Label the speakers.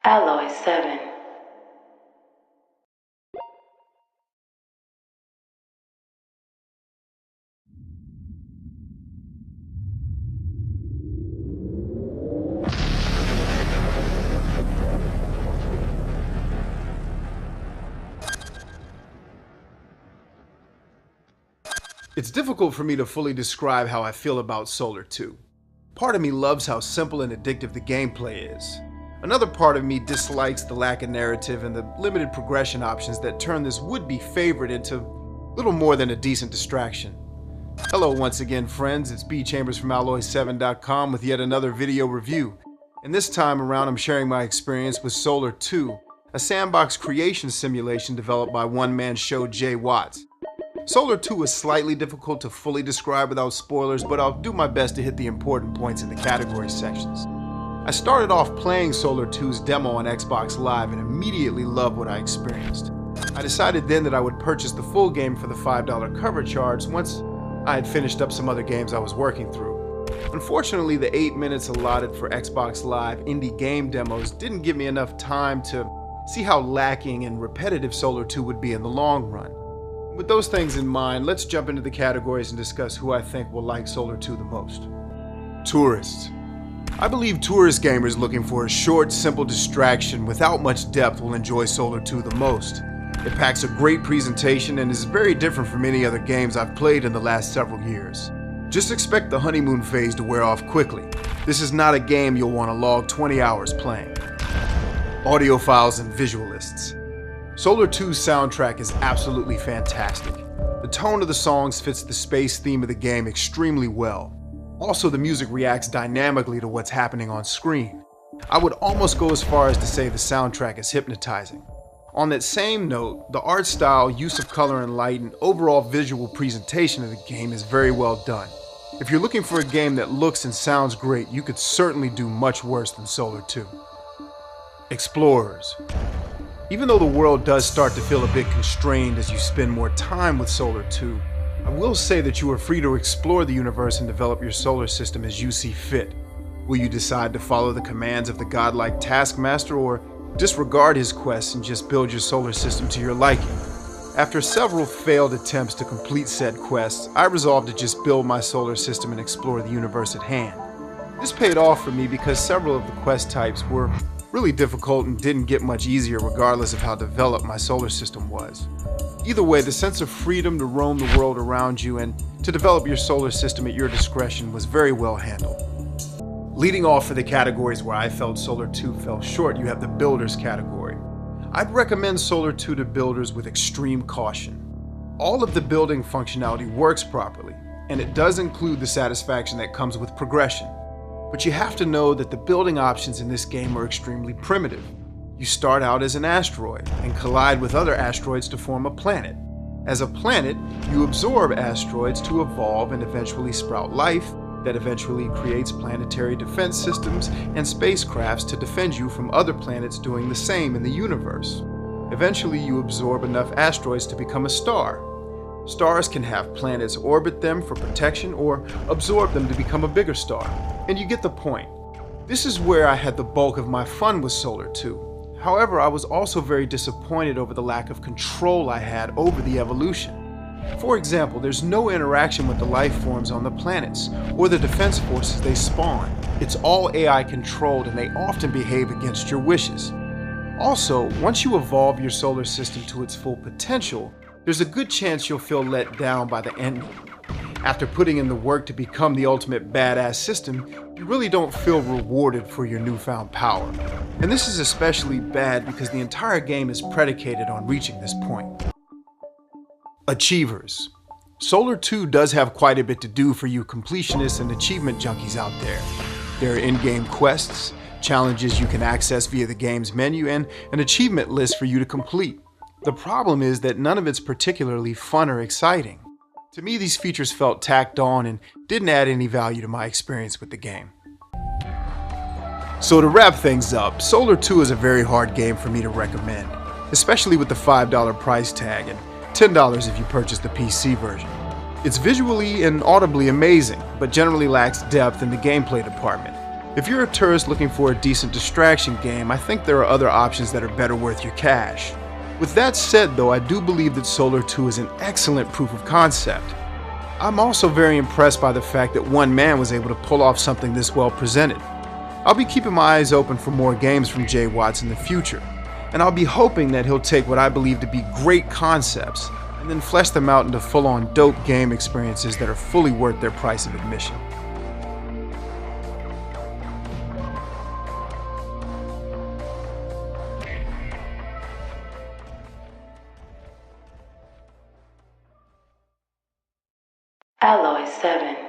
Speaker 1: Alloy 7.
Speaker 2: It's difficult for me to fully describe how I feel about Solar 2. Part of me loves how simple and addictive the gameplay is. Another part of me dislikes the lack of narrative and the limited progression options that turn this would-be favorite into little more than a decent distraction. Hello once again friends, it's B Chambers from Alloy7.com with yet another video review. And this time around I'm sharing my experience with Solar 2, a sandbox creation simulation developed by one-man show Jay Watts. Solar 2 is slightly difficult to fully describe without spoilers, but I'll do my best to hit the important points in the category sections. I started off playing Solar 2's demo on Xbox Live and immediately loved what I experienced. I decided then that I would purchase the full game for the $5 cover charge once I had finished up some other games I was working through. Unfortunately, the 8 minutes allotted for Xbox Live indie game demos didn't give me enough time to see how lacking and repetitive Solar 2 would be in the long run. With those things in mind, let's jump into the categories and discuss who I think will like Solar 2 the most. Tourists. I believe tourist gamers looking for a short, simple distraction without much depth will enjoy Solar 2 the most. It packs a great presentation and is very different from any other games I've played in the last several years. Just expect the honeymoon phase to wear off quickly. This is not a game you'll want to log 20 hours playing. Audiophiles and visualists. Solar 2's soundtrack is absolutely fantastic. The tone of the songs fits the space theme of the game extremely well. Also, the music reacts dynamically to what's happening on screen. I would almost go as far as to say the soundtrack is hypnotizing. On that same note, the art style, use of color and light, and overall visual presentation of the game is very well done. If you're looking for a game that looks and sounds great, you could certainly do much worse than Solar 2. Explorers. Even though the world does start to feel a bit constrained as you spend more time with Solar 2, I will say that you are free to explore the universe and develop your solar system as you see fit. Will you decide to follow the commands of the godlike Taskmaster or disregard his quests and just build your solar system to your liking? After several failed attempts to complete said quests, I resolved to just build my solar system and explore the universe at hand. This paid off for me because several of the quest types were really difficult and didn't get much easier regardless of how developed my solar system was. Either way, the sense of freedom to roam the world around you and to develop your solar system at your discretion was very well handled. Leading off for the categories where I felt Solar 2 fell short, you have the Builders category. I'd recommend Solar 2 to builders with extreme caution. All of the building functionality works properly, and it does include the satisfaction that comes with progression. But you have to know that the building options in this game are extremely primitive. You start out as an asteroid and collide with other asteroids to form a planet. As a planet, you absorb asteroids to evolve and eventually sprout life that eventually creates planetary defense systems and spacecrafts to defend you from other planets doing the same in the universe. Eventually, you absorb enough asteroids to become a star. Stars can have planets orbit them for protection or absorb them to become a bigger star. And you get the point. This is where I had the bulk of my fun with Solar 2. However, I was also very disappointed over the lack of control I had over the evolution. For example, there's no interaction with the life forms on the planets or the defense forces they spawn. It's all AI controlled and they often behave against your wishes. Also, once you evolve your solar system to its full potential, there's a good chance you'll feel let down by the ending. After putting in the work to become the ultimate badass system, you really don't feel rewarded for your newfound power. And this is especially bad because the entire game is predicated on reaching this point. Achievers. Solar 2 does have quite a bit to do for you completionists and achievement junkies out there. There are in-game quests, challenges you can access via the game's menu, and an achievement list for you to complete. The problem is that none of it's particularly fun or exciting. To me, these features felt tacked on and didn't add any value to my experience with the game. So to wrap things up, Solar 2 is a very hard game for me to recommend, especially with the $5 price tag and $10 if you purchase the PC version. It's visually and audibly amazing, but generally lacks depth in the gameplay department. If you're a tourist looking for a decent distraction game, I think there are other options that are better worth your cash. With that said though, I do believe that Solar 2 is an excellent proof of concept. I'm also very impressed by the fact that one man was able to pull off something this well presented. I'll be keeping my eyes open for more games from Jay Watts in the future, and I'll be hoping that he'll take what I believe to be great concepts and then flesh them out into full-on dope game experiences that are fully worth their price of admission.
Speaker 1: Alloy 7.